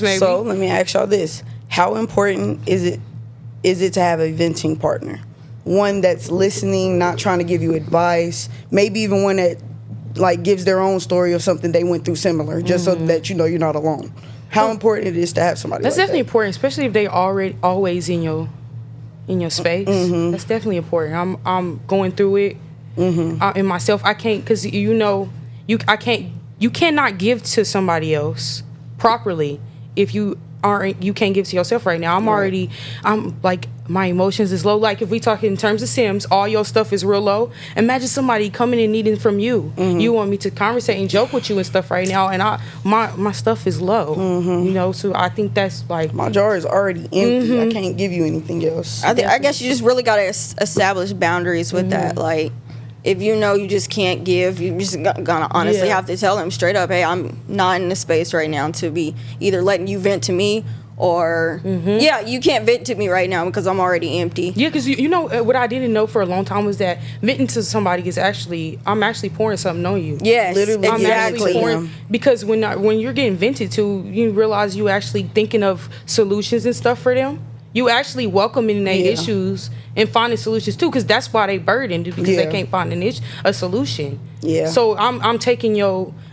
Maybe. So let me ask y'all this: how important is it to have a venting partner? One that's listening, not trying to give you advice. Maybe even one that like gives their own story of something they went through similar, just so that you know you're not alone. How important it is to have somebody. That's like definitely that. important, especially if they always in your space. That's definitely important. I'm going through it in myself. I can't, because you cannot give to somebody else properly if you can't give to yourself right now. I'm like, my emotions is low. Like if we talk in terms of Sims, all your stuff is real low. Imagine somebody coming and needing from you. You want me to conversate and joke with you and stuff right now, and my stuff is low. So I think that's like, My jar is already empty. I can't give you anything else. I guess you just really got to establish boundaries with that. Like, if you know you just can't give, you just gonna honestly have to tell them straight up, hey, I'm not in the space right now to be either letting you vent to me or, you can't vent to me right now because I'm already empty. Yeah, because you know what I didn't know for a long time was that venting to somebody is I'm actually pouring something on you. Yes, Literally, I'm actually exactly. pouring, because when you're getting vented to, you realize you actually thinking of solutions and stuff for them. You actually welcoming their issues and finding solutions too, because that's why they burdened, because they can't find a solution. Yeah. So I'm taking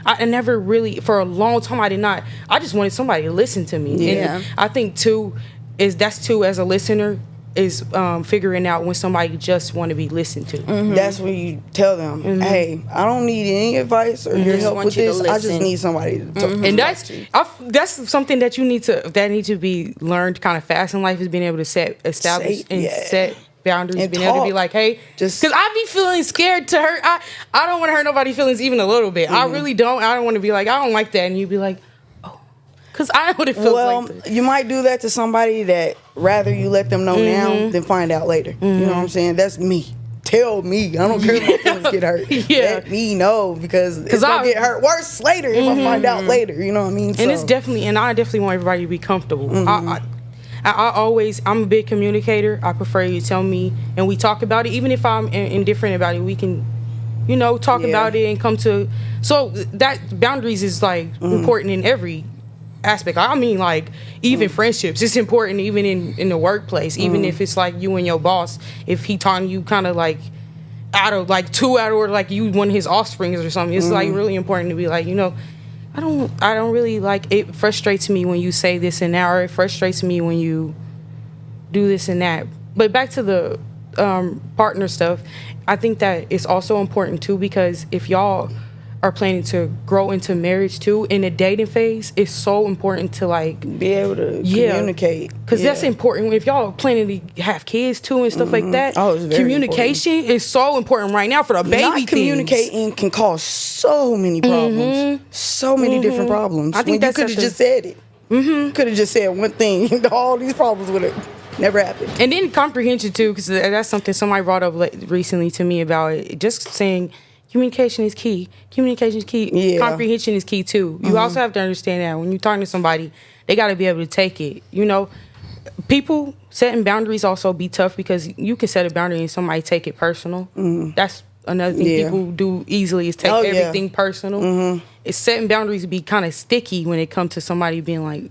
I never really, for a long time, I just wanted somebody to listen to me. Yeah. And I think too, as a listener, is figuring out when somebody just want to be listened to. That's when you tell them, hey, I don't need any advice or your help with this. I just need somebody to talk And to. that's something that needs to be learned kind of fast in life, is being able to set boundaries, And being able to be talk. like, hey, Just- because I be feeling scared to hurt. I don't want to hurt nobody's feelings even a little bit. I really don't. I don't want to be like, I don't like that, and you be like, oh, because I know what it feels like. You might do that to somebody that rather you let them know now than find out later. You know what I'm saying? That's me. Tell me. I don't care if my feelings get hurt. Let me know, because it's going to get hurt worse later if I find out later. You know what I mean? And I definitely want everybody to be comfortable. I'm a big communicator. I prefer you tell me and we talk about it. Even if I'm indifferent about it, we can, talk about it and come to. So that boundaries is like important in every aspect. I mean, like even friendships, it's important even in the workplace. Even if it's like you and your boss, if he talking you kind of like out of order, like you one of his offsprings or something, it's like really important to be like, I don't really like it. Frustrates me when you say this and that, or it frustrates me when you do this and that. But back to the partner stuff, I think that it's also important too, because if y'all are planning to grow into marriage too, in the dating phase, it's so important to like be able to communicate, because that's important. If y'all are planning to have kids too and stuff like that, it's very communication is so important right now for the baby. Not communicating can cause so many problems, so many different problems. I think you could have just said it. Could have just said one thing. All these problems would have never happened. And then comprehension too, because that's something somebody brought up recently to me about it. Just saying communication is key. Communication is key. Yeah. Comprehension is key too. You also have to understand that when you're talking to somebody, they got to be able to take it. People setting boundaries also be tough, because you can set a boundary and somebody take it personal. That's another thing people do easily, is take everything personal. It's setting boundaries be kind of sticky when it comes to somebody being like,